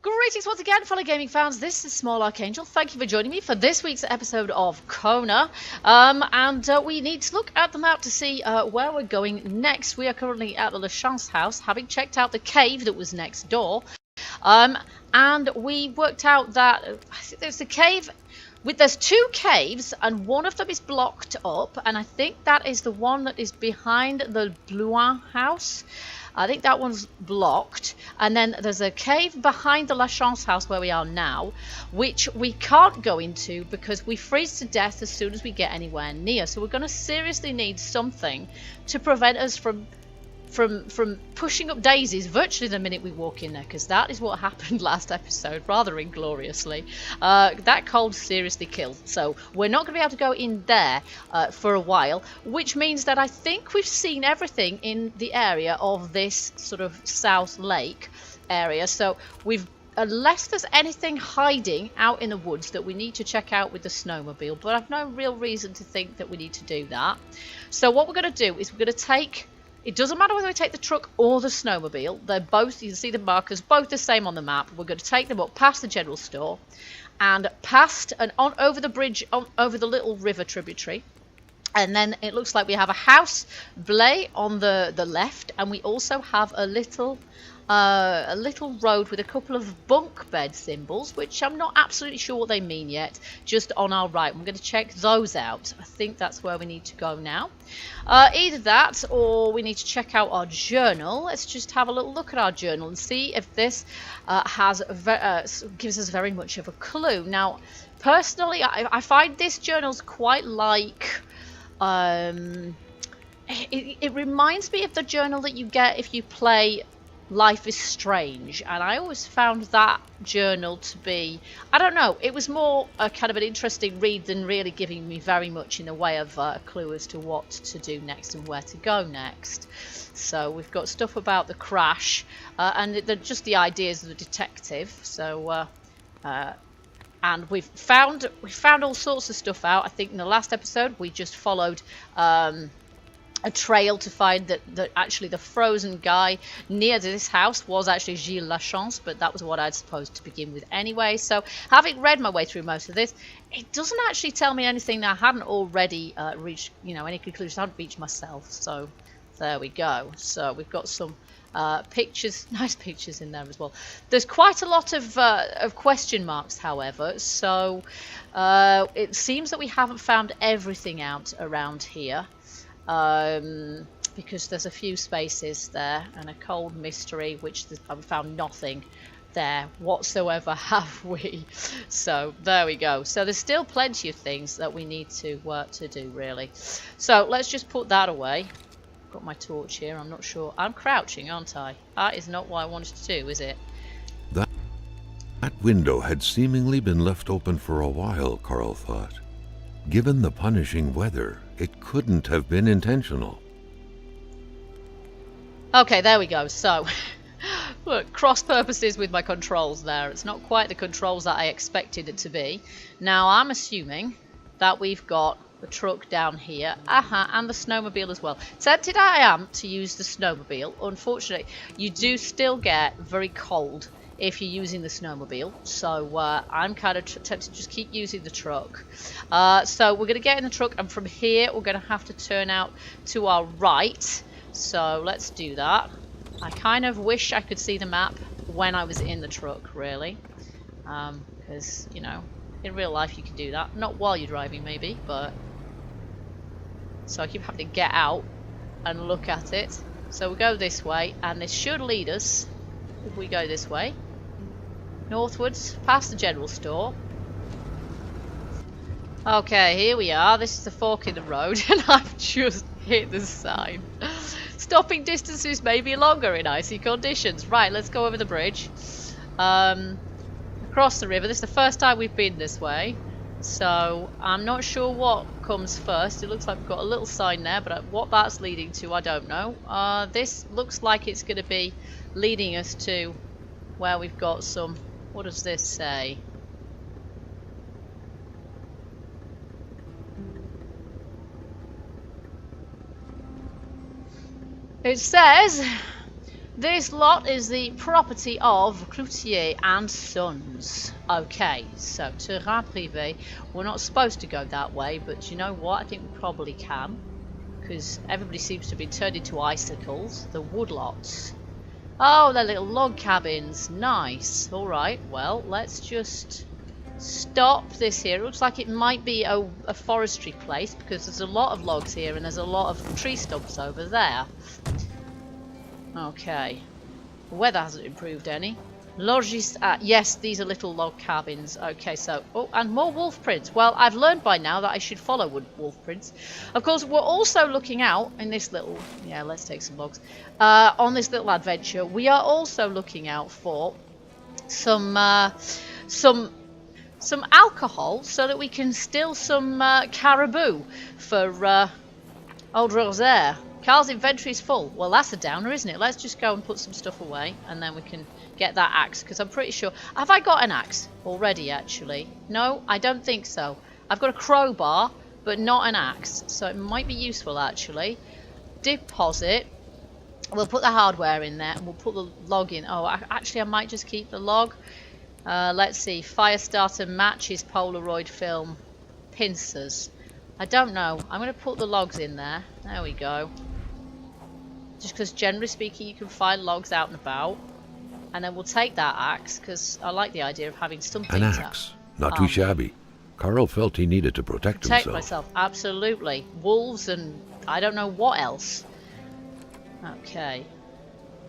Greetings once again, fellow gaming fans. This is Small Archangel. Thank you for joining me for this week's episode of KONA. We need to look at the map to see where we're going next. We are currently at the Lachance house, having checked out the cave that was next door. And we worked out that there's a cave. There's two caves, and one of them is blocked up, and I think that is the one that is behind the Blouin house. I think that one's blocked, and then there's a cave behind the Lachance house where we are now, which we can't go into because we freeze to death as soon as we get anywhere near. So we're going to seriously need something to prevent us from pushing up daisies virtually the minute we walk in there, because that is what happened last episode, rather ingloriously. That cold seriously killed, so we're not going to be able to go in there for a while, which means that I think we've seen everything in the area of this sort of South Lake area. So we've, unless there's anything hiding out in the woods that we need to check out with the snowmobile, but I've no real reason to think that we need to do that. So what we're going to do is we're going to take, it doesn't matter whether we take the truck or the snowmobile. They're both, you can see the markers, both the same on the map. We're going to take them up past the general store and past and on over the bridge, over the little river tributary. And then it looks like we have a house blay on the left, and we also have a little road with a couple of bunk bed symbols, which I'm not absolutely sure what they mean yet, just on our right. I'm going to check those out. I think that's where we need to go now. Either that, or we need to check out our journal. Let's just have a little look at our journal and see if this gives us very much of a clue. Now, personally, I find this journal's quite like... It reminds me of the journal that you get if you play Life is Strange, and I always found that journal to be, I don't know, it was more a kind of an interesting read than really giving me very much in the way of a clue as to what to do next and where to go next. So we've got stuff about the crash and just the ideas of the detective. So and we found all sorts of stuff out. I think in the last episode we just followed a trail to find that actually the frozen guy near this house was actually Gilles Lachance, but that was what I'd supposed to begin with anyway. So having read my way through most of this, it doesn't actually tell me anything that I hadn't already reached, any conclusions I hadn't reached myself. So there we go. So we've got some pictures, nice pictures in there as well. There's quite a lot of question marks, however, so it seems that we haven't found everything out around here. Because there's a few spaces there and a cold mystery, which I've found nothing there whatsoever, have we? So there we go. So there's still plenty of things that we need to do, really. So let's just put that away. Got my torch here. I'm not sure. I'm crouching, aren't I? That is not what I wanted to do, is it? That window had seemingly been left open for a while, Carl thought. Given the punishing weather, it couldn't have been intentional. Okay, there we go. So, look, cross purposes with my controls there. It's not quite the controls that I expected it to be. Now, I'm assuming that we've got the truck down here, and the snowmobile as well. Tempted I am to use the snowmobile. Unfortunately, you do still get very cold if you're using the snowmobile, so I'm kind of tempted to just keep using the truck. So we're going to get in the truck, and from here we're going to have to turn out to our right. So let's do that. I kind of wish I could see the map when I was in the truck, really, because in real life you can do that, not while you're driving maybe, but so I keep having to get out and look at it. So we go this way, and this should lead us, if we go this way, northwards past the general store. Okay, here we are. This is the fork in the road, and I've just hit the sign. Stopping distances may be longer in icy conditions. Right, let's go over the bridge. Across the river. This is the first time we've been this way, so I'm not sure what comes first. It looks like we've got a little sign there, but what that's leading to, I don't know. This looks like it's going to be leading us to where we've got some... What does this say? It says This lot is the property of Cloutier and Sons. Okay, so terrain privé. We're not supposed to go that way, but you know what? I think we probably can. Because everybody seems to have been turned into icicles. The Woodlots. Oh, they're little log cabins. Nice. Alright, well, let's just stop this here. It looks like it might be a forestry place because there's a lot of logs here and there's a lot of tree stumps over there. Okay. The weather hasn't improved any. Logis... yes, these are little log cabins. Okay, so... Oh, and more wolf prints. Well, I've learned by now that I should follow wolf prints. Of course, we're also looking out in this little... Yeah, let's take some logs. On this little adventure, we are also looking out for some alcohol so that we can steal some caribou for old Rosaire. Carl's inventory is full. Well, that's a downer, isn't it? Let's just go and put some stuff away, and then we can get that axe, because I'm pretty sure... Have I got an axe already, actually? No, I don't think so. I've got a crowbar, but not an axe, so it might be useful, actually. Deposit. We'll put the hardware in there, and we'll put the log in. Oh, actually, I might just keep the log. Let's see. Fire starter matches Polaroid film. Pincers. I don't know. I'm going to put the logs in there. There we go. Just because generally speaking you can find logs out and about. And then we'll take that axe because I like the idea of having something. An axe. Not too shabby. Carl felt he needed to protect myself. Absolutely. Wolves and I don't know what else. Okay.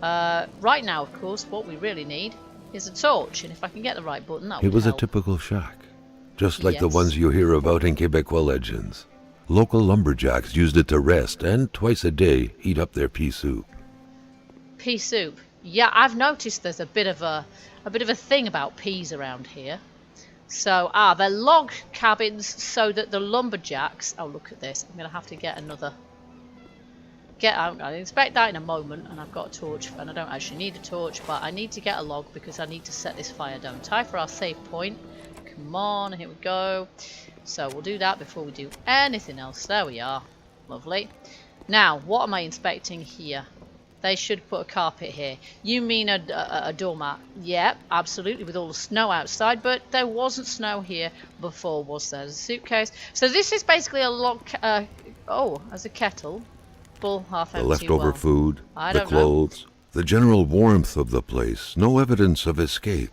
Right now, of course, what we really need is a torch. And if I can get the right button, that would help. It was a typical shack. Just like the ones you hear about in Quebecois legends. Local lumberjacks used it to rest and twice a day heat up their pea soup. Pea soup. Yeah, I've noticed there's a bit of a thing about peas around here. So, they're log cabins so that the lumberjacks... Oh, look at this. I'm going to have to get another... I'll inspect that in a moment, and I've got a torch, and I don't actually need a torch, but I need to get a log because I need to set this fire down. Time for our save point. Come on, here we go. So we'll do that before we do anything else. There we are. Lovely. Now, what am I inspecting here? They should put a carpet here. You mean a doormat? Yeah, absolutely, with all the snow outside, but there wasn't snow here before, was there? There's a suitcase. So this is basically a log... as a kettle. Full, half empty. The leftover food, the clothes, the general warmth of the place. No evidence of escape.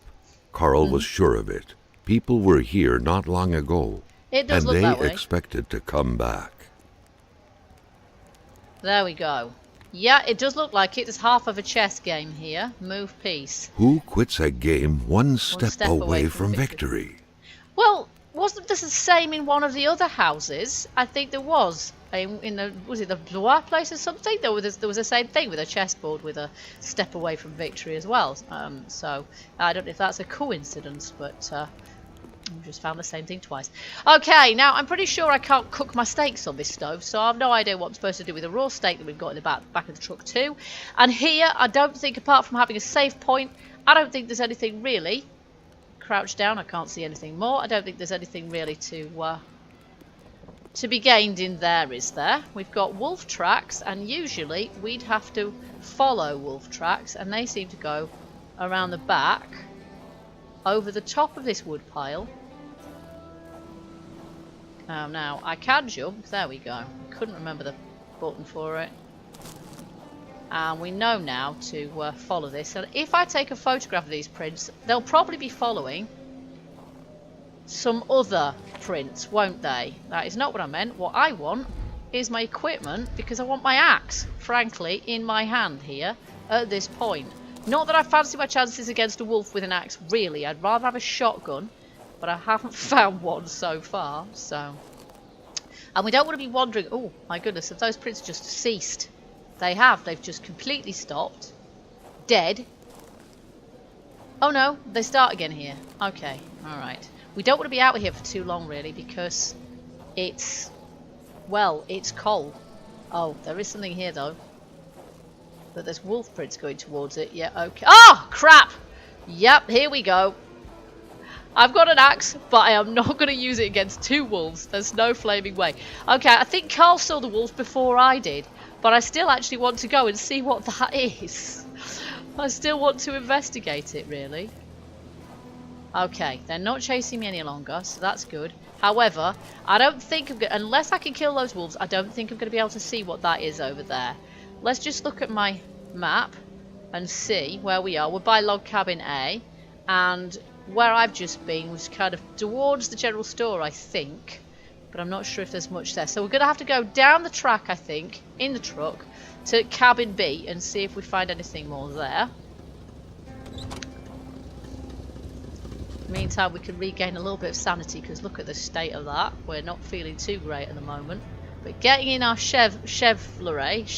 Carl was sure of it. People were here not long ago. It does look that way. And they expected to come back. There we go. Yeah, it does look like it. There's half of a chess game here. Move piece. Who quits a game one step away from victory? Well, wasn't this the same in one of the other houses? I think there was. Was it the Blois place or something? There was the same thing with a chessboard with a step away from victory as well. So I don't know if that's a coincidence, but I just found the same thing twice. Okay, now I'm pretty sure I can't cook my steaks on this stove, so I have no idea what I'm supposed to do with the raw steak that we've got in the back of the truck too. And here, I don't think, apart from having a save point, I don't think there's anything really. Crouch down, I can't see anything more. I don't think there's anything really to be gained in there, is there? We've got wolf tracks, and usually we'd have to follow wolf tracks, and they seem to go around the back, over the top of this wood pile. Oh, now I can jump. There we go. I couldn't remember the button for it. And we know now to follow this. And if I take a photograph of these prints, they'll probably be following some other prints, won't they? That is not what I meant. What I want is my equipment, because I want my axe, frankly, in my hand here at this point. Not that I fancy my chances against a wolf with an axe, really. I'd rather have a shotgun, but I haven't found one so far, so... And we don't want to be wandering... Oh, my goodness, have those prints just ceased? They have. They've just completely stopped. Dead. Oh, no, they start again here. Okay, alright. We don't want to be out here for too long, really, because it's... Well, it's cold. Oh, there is something here, though. But there's wolf prints going towards it. Yeah, okay. Oh, crap! Yep, here we go. I've got an axe, but I am not going to use it against two wolves. There's no flaming way. Okay, I think Carl saw the wolf before I did. But I still actually want to go and see what that is. I still want to investigate it, really. Okay, they're not chasing me any longer, so that's good. However, I don't think I'm gonna, unless I can kill those wolves, I don't think I'm going to be able to see what that is over there. Let's just look at my map and see where we are. We're by log cabin A, and where I've just been was kind of towards the general store, I think, but I'm not sure if there's much there. So we're going to have to go down the track, I think, in the truck to cabin B and see if we find anything more there. Meantime, we can regain a little bit of sanity, because look at the state of that. We're not feeling too great at the moment. But getting in our Chevrolet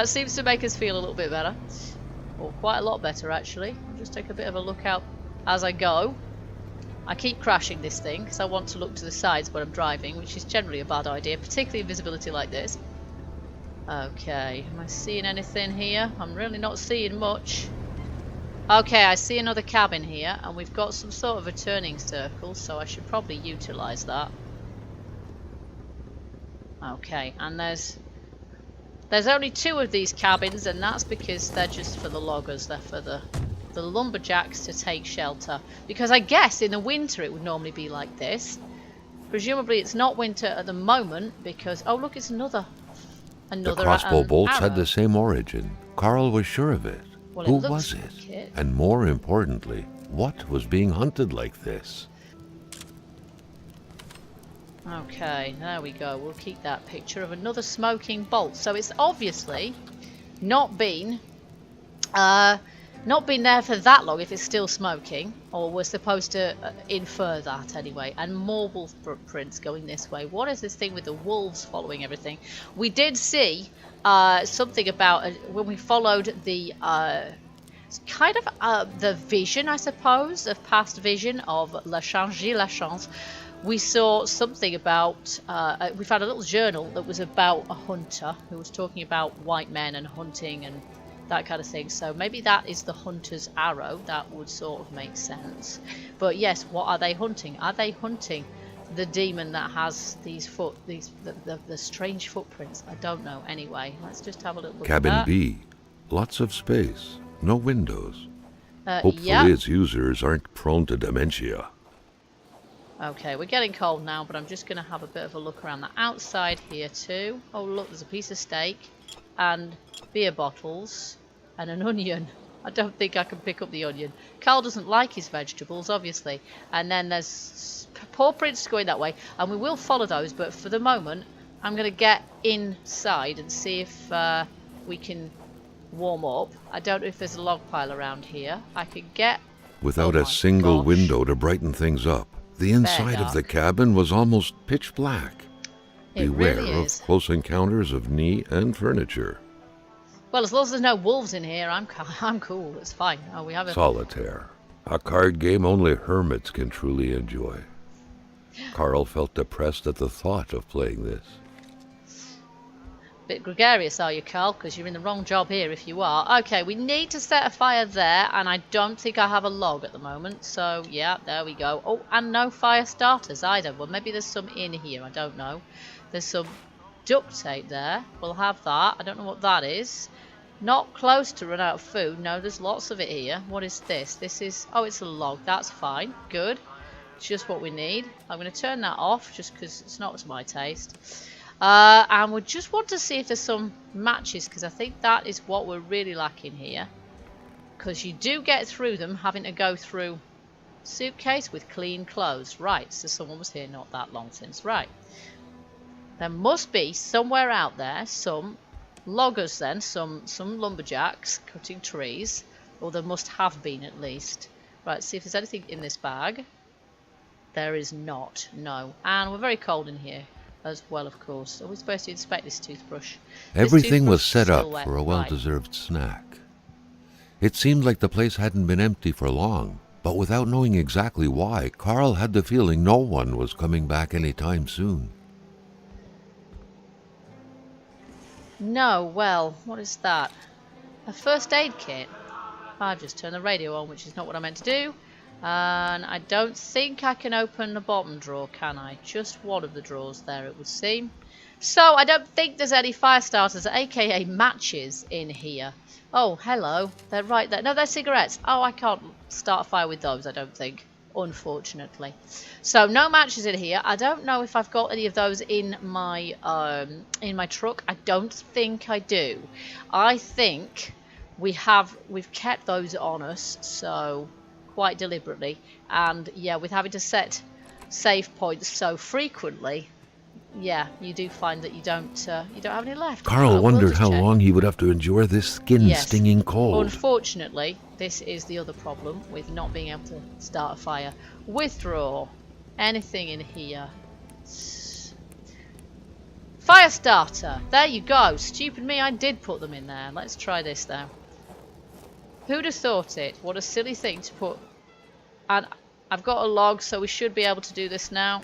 seems to make us feel a little bit better. Or quite a lot better, actually. I'll just take a bit of a look out as I go. I keep crashing this thing because I want to look to the sides when I'm driving, which is generally a bad idea, particularly in visibility like this. Okay, am I seeing anything here? I'm really not seeing much. Okay, I see another cabin here, and we've got some sort of a turning circle, so I should probably utilise that. Okay, and there's only 2 of these cabins, and that's because they're just for the loggers. They're for the lumberjacks to take shelter. Because I guess in the winter it would normally be like this. Presumably it's not winter at the moment because... Oh, look, it's another The crossbow bolts arrow. had the same origin. Carl was sure of it. Well, Who looks was like it? And more importantly, what was being hunted like this? Okay, there we go. We'll keep that picture of another smoking bolt. So it's obviously not been there for that long if it's still smoking, or we're supposed to infer that anyway. And more wolf footprints going this way. What is this thing with the wolves following everything? We did see something about when we followed the the vision, I suppose, of past vision of La Chance. We saw something about, we found a little journal that was about a hunter who was talking about white men and hunting and that kind of thing. So maybe that is the hunter's arrow. That would sort of make sense. But yes, what are they hunting? Are they hunting the demon that has the strange footprints? I don't know. Anyway, let's just have a little look at that. Cabin B. Lots of space. No windows. Hopefully its users aren't prone to dementia. Okay, we're getting cold now, but I'm just going to have a bit of a look around the outside here too. Oh look, there's a piece of steak and beer bottles and an onion. I don't think I can pick up the onion. Carl doesn't like his vegetables, obviously. And then there's paw prints going that way, and we will follow those, but for the moment I'm going to get inside and see if we can warm up. I don't know if there's a log pile around here. I could get... Without a single window to brighten things up, the inside of the cabin was almost pitch black. Beware of close encounters of knee and furniture. Well, as long as there's no wolves in here, I'm cool. It's fine. Oh, we have a... Solitaire. A card game only hermits can truly enjoy. Carl felt depressed at the thought of playing this. Bit gregarious, are you, Carl? Because you're in the wrong job here if you are. Okay, we need to set a fire there, and I don't think I have a log at the moment. So, yeah, there we go. Oh, and no fire starters either. Well, maybe there's some in here. I don't know. There's some duct tape there. We'll have that. I don't know what that is. Not close to run out of food. No, there's lots of it here. What is this? This is... Oh, it's a log. That's fine. Good. It's just what we need. I'm going to turn that off just because it's not to my taste. And we just want to see if there's some matches, because I think that is what we're really lacking here. Because you do get through them having to go through suitcase with clean clothes. Right, so someone was here not that long since. Right. There must be somewhere out there some loggers then, some lumberjacks cutting trees. Or there must have been at least. Right, see if there's anything in this bag. There is not, no. And we're very cold in here as well, of course. Are we supposed to inspect this toothbrush? Everything was set up for a well-deserved snack. It seemed like the place hadn't been empty for long, but without knowing exactly why, Carl had the feeling no one was coming back anytime soon. No, well, what is that? A first aid kit. I've just turned the radio on, which is not what I meant to do. And I don't think I can open the bottom drawer, can I? Just one of the drawers there, it would seem. So I don't think there's any fire starters, aka matches, in here. Oh, hello. They're right there. No, they're cigarettes. Oh, I can't start a fire with those, I don't think. Unfortunately. So no matches in here. I don't know if I've got any of those in my truck. I don't think I do. I think we've kept those on us, so quite deliberately. And yeah, with having to set save points so frequently, yeah, you do find that you don't have any left. Carl wondered how long he would have to endure this skin-stinging cold. Unfortunately, this is the other problem with not being able to start a fire. Withdraw. Anything in here? Fire starter. There you go. Stupid me, I did put them in there. Let's try this now. Who'd have thought it? What a silly thing to put. And I've got a log, so we should be able to do this now.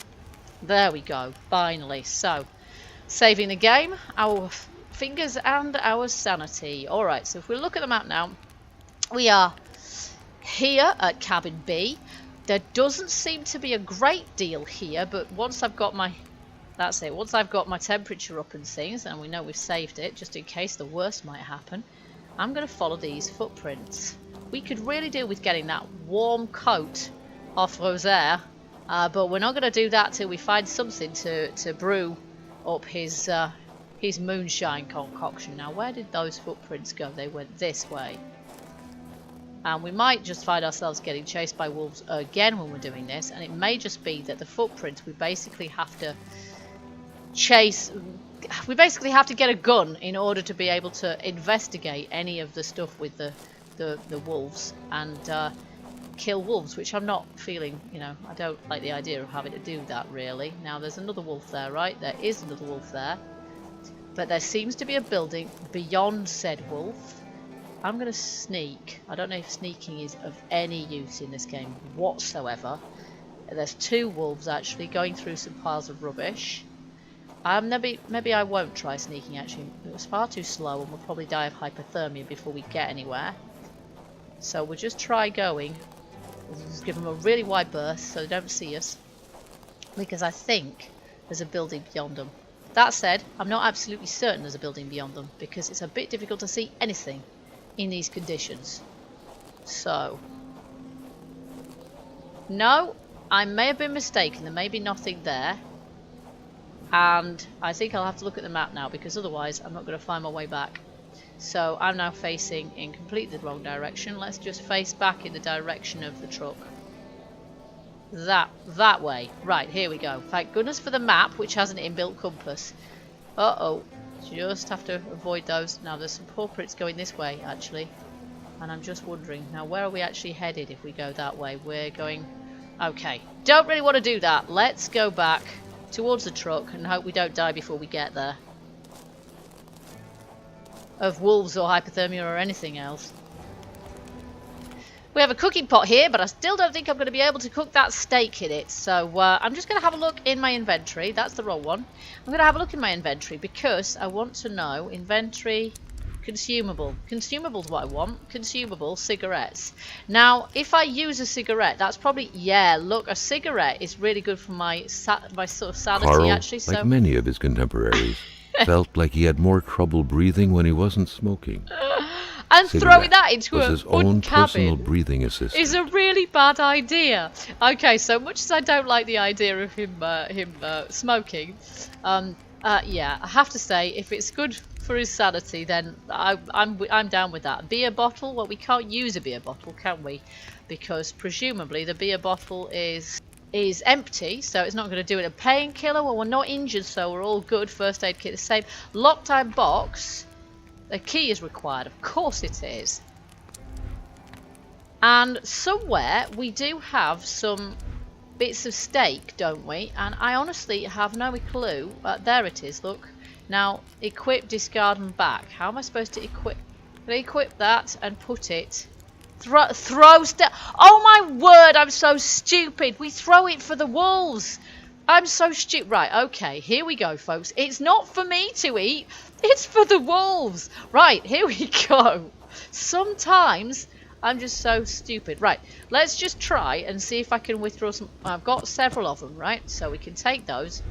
There we go, finally. So, saving the game, our fingers and our sanity. Alright, so if we look at the map now, we are here at cabin B. There doesn't seem to be a great deal here, but once I've got my... That's it, once I've got my temperature up and things, and we know we've saved it, just in case the worst might happen, I'm going to follow these footprints. We could really do with getting that warm coat off Rosaire. But we're not going to do that till we find something to brew up his moonshine concoction. Now, where did those footprints go? They went this way. And we might just find ourselves getting chased by wolves again when we're doing this. And it may just be that the footprints, we basically have to chase... We basically have to get a gun in order to be able to investigate any of the stuff with the wolves. And... kill wolves, which I'm not feeling, you know, I don't like the idea of having to do that really. Now there's another wolf there, right? There is another wolf there. But there seems to be a building beyond said wolf. I'm going to sneak. I don't know if sneaking is of any use in this game whatsoever. There's two wolves actually going through some piles of rubbish. Maybe I won't try sneaking actually. It was far too slow and we'll probably die of hypothermia before we get anywhere. So we'll just try going. We'll just give them a really wide berth so they don't see us. Because I think there's a building beyond them. That said, I'm not absolutely certain there's a building beyond them because it's a bit difficult to see anything in these conditions. So, no, I may have been mistaken. There may be nothing there. And I think I'll have to look at the map now because otherwise I'm not going to find my way back. So I'm now facing in completely the wrong direction. Let's just face back in the direction of the truck. That way. Right, here we go. Thank goodness for the map, which has an inbuilt compass. Uh-oh. Just have to avoid those. Now, there's some portraits going this way, actually. And I'm just wondering, now, where are we actually headed if we go that way? We're going... Okay. Don't really want to do that. Let's go back towards the truck and hope we don't die before we get there. Of wolves or hypothermia or anything else. We have a cooking pot here, but I still don't think I'm going to be able to cook that steak in it. So I'm just going to have a look in my inventory. That's the wrong one. I'm going to have a look in my inventory because I want to know inventory consumable. Consumable's what I want. Consumable cigarettes. Now, if I use a cigarette, that's probably... Yeah, look, a cigarette is really good for my sort of sanity, Carl, actually. So... like many of his contemporaries, felt like he had more trouble breathing when he wasn't smoking. And throwing that into a his own personal cabin breathing assistant is a really bad idea. Okay, so much as I don't like the idea of him smoking, yeah, I have to say, if it's good for his sanity, then I'm down with that. Beer bottle? Well, we can't use a beer bottle, can we? Because presumably the beer bottle is empty, so it's not going to do it. A painkiller? Well, we're not injured, so we're all good. First aid kit is safe. Loctite box. A key is required. Of course it is. And somewhere we do have some bits of steak, don't we? And I honestly have no clue. There it is, look. Now, equip, discard and back. How am I supposed to equip? Can I equip that and put it... Throw stuff. Oh my word, I'm so stupid. We throw it for the wolves. I'm so stupid. Right, okay, here we go, folks. It's not for me to eat. It's for the wolves. Right, here we go. Sometimes I'm just so stupid. Right, let's just try and see if I can withdraw some. I've got several of them, right? So we can take those.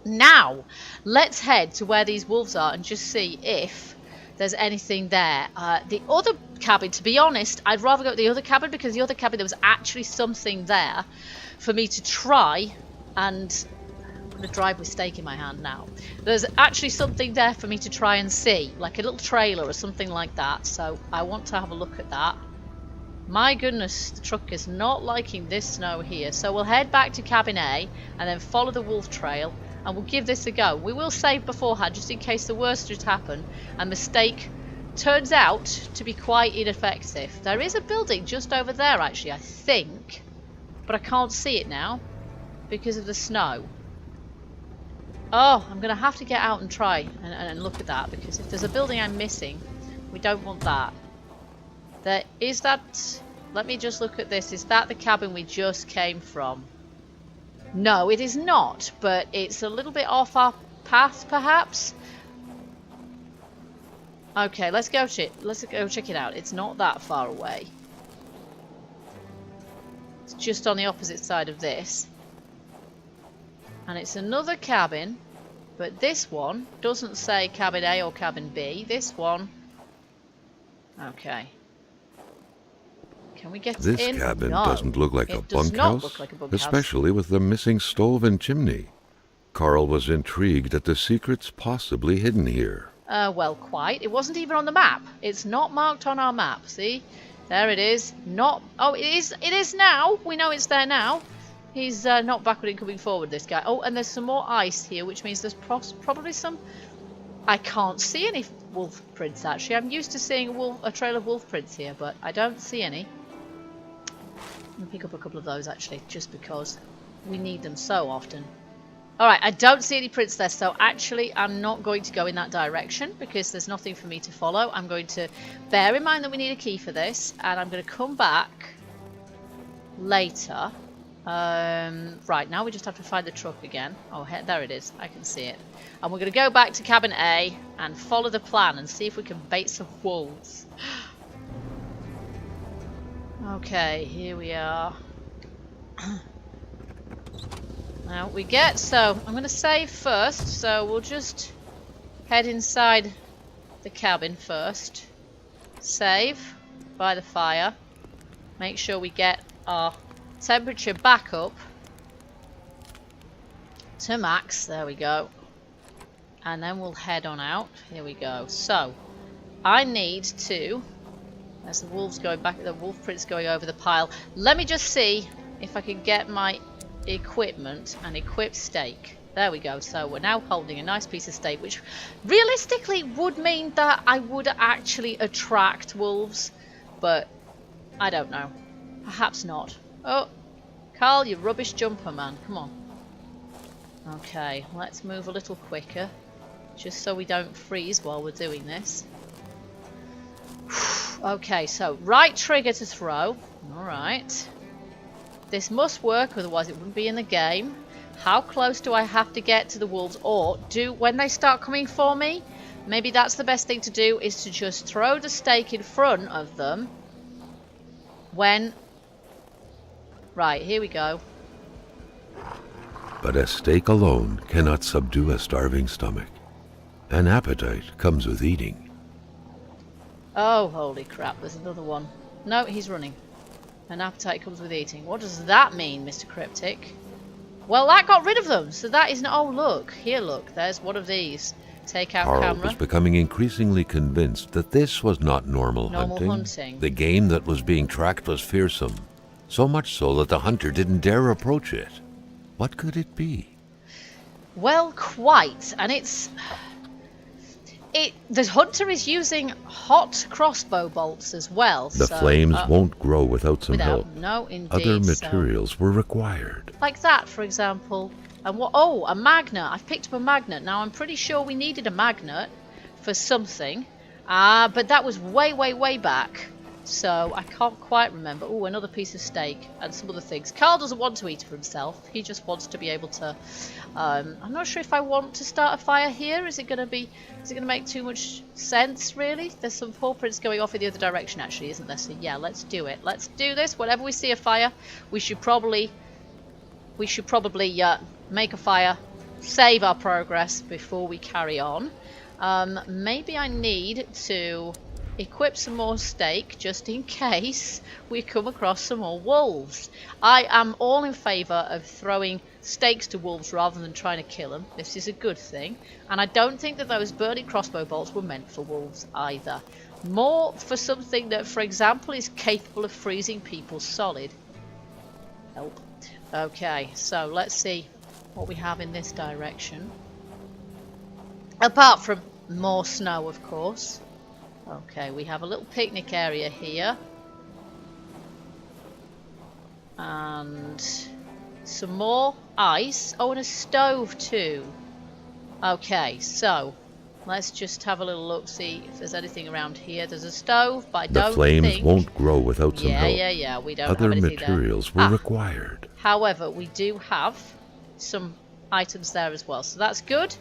Now, let's head to where these wolves are and just see if there's anything there. The other cabin, to be honest, I'd rather go to the other cabin, because the other cabin there was actually something there for me to try. And I'm going to drive with steak in my hand now. There's actually something there for me to try and see, like a little trailer or something like that. So I want to have a look at that. My goodness, the truck is not liking this snow here. So we'll head back to cabin A and then follow the wolf trail. And we'll give this a go. We will save beforehand just in case the worst should happen and mistake turns out to be quite ineffective. There is a building just over there actually, I think. But I can't see it now because of the snow. Oh, I'm going to have to get out and try and look at that, because if there's a building I'm missing, we don't want that. There is that... Let me just look at this. Is that the cabin we just came from? No, it is not, but it's a little bit off our path, perhaps. Okay, let's go check it out. It's not that far away. It's just on the opposite side of this. And it's another cabin, but this one doesn't say cabin A or cabin B. This one... Okay. Can we get in? This cabin No, doesn't look like a bunkhouse, like a bunkhouse, especially with the missing stove and chimney. Carl was intrigued at the secrets possibly hidden here. Well, quite. It wasn't even on the map. It's not marked on our map. See? There it is. Not... Oh, it is. It is now. We know it's there now. He's not backward in coming forward, this guy. Oh, and there's some more ice here, which means there's probably some... I can't see any wolf prints, actually. I'm used to seeing a trail of wolf prints here, but I don't see any. I'm going to pick up a couple of those, actually, just because we need them so often. Alright, I don't see any prints there, so actually I'm not going to go in that direction because there's nothing for me to follow. I'm going to bear in mind that we need a key for this, and I'm going to come back later. Right, now we just have to find the truck again. Oh, there it is. I can see it. And we're going to go back to cabin A and follow the plan and see if we can bait some wolves. Okay, here we are. Now we get, so I'm going to save first, so we'll just head inside the cabin first. Save by the fire. Make sure we get our temperature back up to max. There we go. And then we'll head on out. Here we go. So I need to, as the wolves going back, the wolf prints going over the pile. Let me just see if I can get my equipment and equip steak. There we go. So we're now holding a nice piece of steak, which realistically would mean that I would actually attract wolves, but I don't know. Perhaps not. Oh, Carl, you rubbish jumper, man. Come on. Okay, let's move a little quicker, just so we don't freeze while we're doing this. Okay, so right trigger to throw. Alright. This must work, otherwise it wouldn't be in the game. How close do I have to get to the wolves? Or when they start coming for me, maybe that's the best thing to do, is to just throw the stake in front of them when... Right, here we go. But a steak alone cannot subdue a starving stomach. An appetite comes with eating. Oh, holy crap, there's another one. No, he's running. An appetite comes with eating. What does that mean, Mr. Cryptic? Well, that got rid of them, so that isn't... Oh, look. Here, look. There's one of these. Take out Carl camera. was becoming increasingly convinced that this was not normal hunting. The game that was being tracked was fearsome. So much so that the hunter didn't dare approach it. What could it be? Well, quite. And it's... The hunter is using hot crossbow bolts as well. The flames won't grow without some help. No, indeed. Other materials were required. Like that, for example. And what? Oh, a magnet. I've picked up a magnet. Now, I'm pretty sure we needed a magnet for something. But that was way, way, way back. So I can't quite remember. Oh, another piece of steak and some other things. Carl doesn't want to eat for himself. He just wants to be able to... I'm not sure if I want to start a fire here. Is it going to make too much sense, really? There's some paw prints going off in the other direction, actually, isn't there? So yeah, let's do it. Let's do this. Whenever we see a fire, we should probably make a fire save our progress before we carry on. Maybe I need to equip some more steak just in case we come across some more wolves. I am all in favour of throwing steaks to wolves rather than trying to kill them. This is a good thing, and I don't think that those burning crossbow bolts were meant for wolves either. More for something that, for example, is capable of freezing people solid. Help. Okay, so let's see what we have in this direction. Apart from more snow, of course. Okay, we have a little picnic area here. And some more ice. Oh, and a stove too. Okay, so let's just have a little look, see if there's anything around here. There's a stove, but I don't think... The flames won't grow without some help. Yeah, we don't Other have anything materials there. were required. However, we do have some items there as well, so that's good.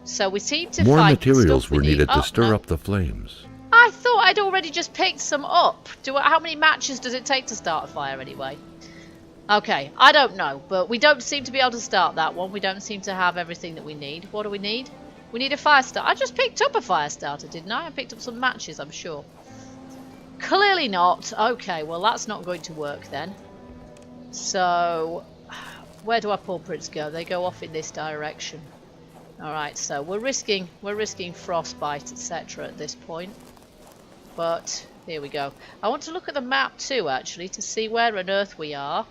So we seem to More find materials were need. needed to Oh, stir no. up the flames. I thought I'd already just picked some up. How many matches does it take to start a fire anyway? Okay, I don't know, but we don't seem to be able to start that one. We don't seem to have everything that we need. What do we need? We need a fire starter. I just picked up a fire starter, didn't I? I picked up some matches, I'm sure. Clearly not. Okay, well that's not going to work then. So, where do our paw prints go? They go off in this direction. Alright, so we're risking frostbite, etc. at this point. But here we go. I want to look at the map too, actually, to see where on earth we are.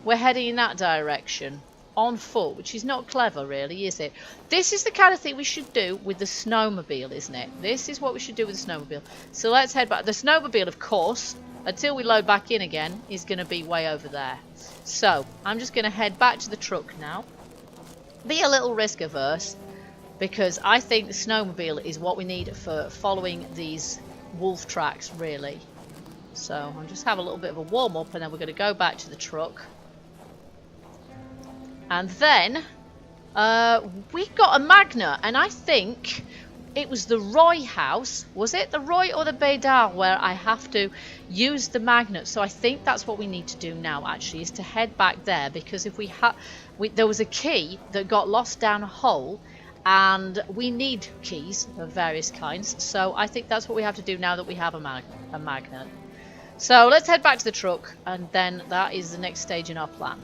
We're heading in that direction. On foot, which is not clever really, is it? This is the kind of thing we should do with the snowmobile, isn't it? This is what we should do with the snowmobile. So let's head back. The snowmobile, of course, until we load back in again, is going to be way over there. So I'm just going to head back to the truck now. Be a little risk averse, because I think the snowmobile is what we need for following these wolf tracks, really. So I'll just have a little bit of a warm up, and then we're going to go back to the truck. And then we got a magnet, and I think it was the Roy house. Was it the Roy or the Bédard where I have to use the magnet? So I think that's what we need to do now, actually, is to head back there, because if there was a key that got lost down a hole, and we need keys of various kinds. So I think that's what we have to do now that we have a magnet. So let's head back to the truck, and then that is the next stage in our plan.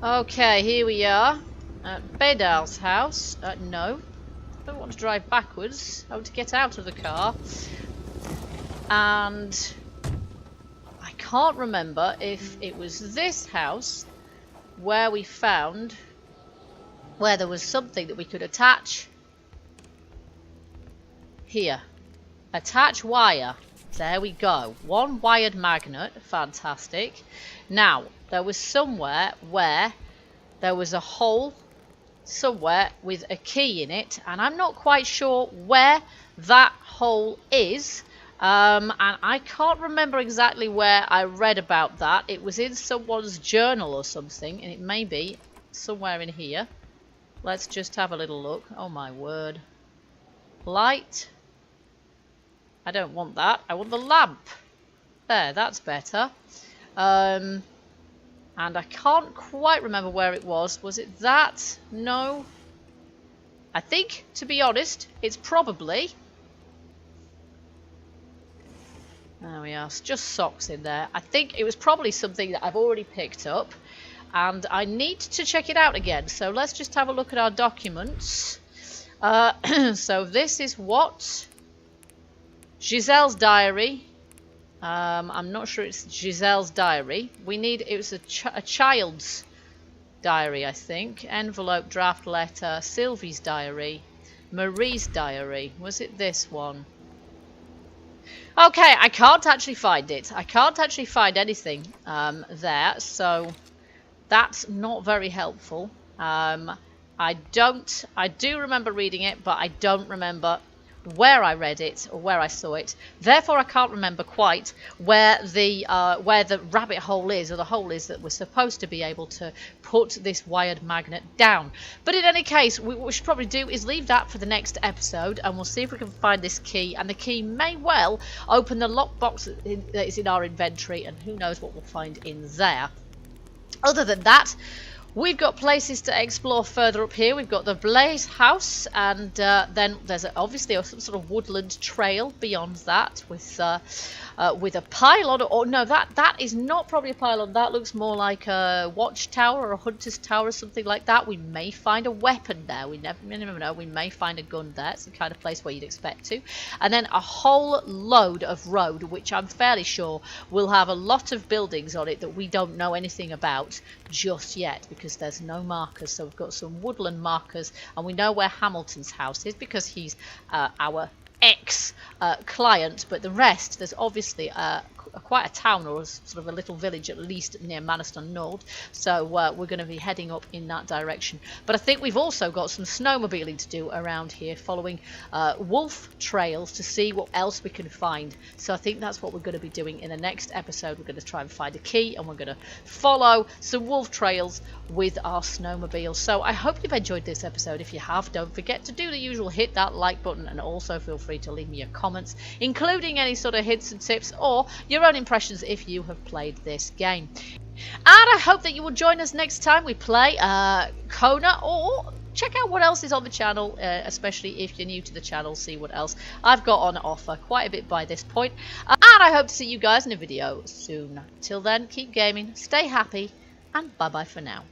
Okay, here we are at Bédard's house. No, I don't want to drive backwards. I want to get out of the car. And I can't remember if it was this house where we found where there was something that we could attach. Here. Attach wire. There we go. One wired magnet. Fantastic. Now, there was somewhere where there was a hole somewhere with a key in it, and I'm not quite sure where that hole is, and I can't remember exactly where I read about that. It was in someone's journal or something, and it may be somewhere in here. Let's just have a little look. Oh my word. Light. I don't want that. I want the lamp. There, that's better. And I can't quite remember where it was. Was it that? No. I think, to be honest, it's probably... There we are. Just socks in there. I think it was probably something that I've already picked up. And I need to check it out again. So let's just have a look at our documents. So this is what? Giselle's diary. I'm not sure it's Giselle's diary. It was a child's diary, I think. Envelope, draft letter, Sylvie's diary, Marie's diary. Was it this one? Okay, I can't actually find it. I can't actually find anything there, so that's not very helpful. I do remember reading it, but I don't remember where I read it or where I saw it. Therefore, I can't remember quite where the rabbit hole is, or the hole is that we're supposed to be able to put this wired magnet down. But in any case, what we should probably do is leave that for the next episode, and we'll see if we can find this key. And the key may well open the lockbox that is in our inventory, and who knows what we'll find in there. Other than that, We've got places to explore further up here. We've got the Blaze House, and then there's obviously some sort of woodland trail beyond that with a pylon. Or no, that is not probably a pylon. That looks more like a watchtower or a hunter's tower or something like that. We may find a weapon there. We never know. We may find a gun there. It's the kind of place where you'd expect to. And then a whole load of road, which I'm fairly sure will have a lot of buildings on it that we don't know anything about just yet, because there's no markers. So we've got some woodland markers, and we know where Hamilton's house is because he's our ex-client, but the rest, there's obviously quite a town or sort of a little village at least near Maniston Nord, so we're going to be heading up in that direction. But I think we've also got some snowmobiling to do around here, following wolf trails to see what else we can find. So I think that's what we're going to be doing in the next episode. We're going to try and find a key, and we're going to follow some wolf trails with our snowmobile. So I hope you've enjoyed this episode. If you have, don't forget to do the usual, hit that like button, and also feel free to leave me your comments, including any sort of hints and tips or your own impressions if you have played this game. And I hope that you will join us next time we play KONA, or check out what else is on the channel, especially if you're new to the channel. See what else I've got on offer, quite a bit by this point. And I hope to see you guys in a video soon. Till then, keep gaming, stay happy, and bye bye for now.